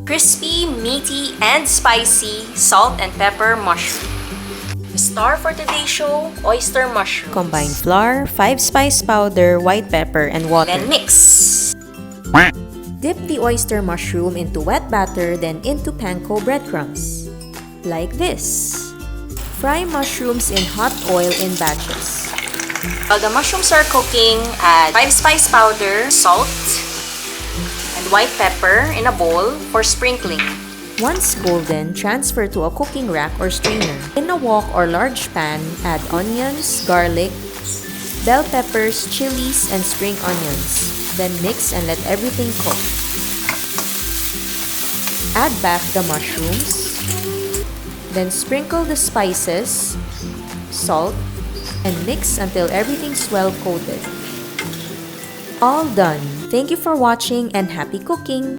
Crispy, meaty, and spicy salt and pepper mushroom. The star for today's show, oyster mushroom. Combine flour, 5-spice powder, white pepper, and water. Then mix. Dip the oyster mushroom into wet batter, then into panko breadcrumbs. Like this. Fry mushrooms in hot oil in batches. While the mushrooms are cooking, add 5-spice powder, salt, and white pepper in a bowl for sprinkling. Once golden, transfer to a cooking rack or strainer. In a wok or large pan, add onions, garlic, bell peppers, chilies, and spring onions. Then mix and let everything cook. Add back the mushrooms. Then sprinkle the spices, salt, and mix until everything's well coated. All done. Thank you for watching and happy cooking!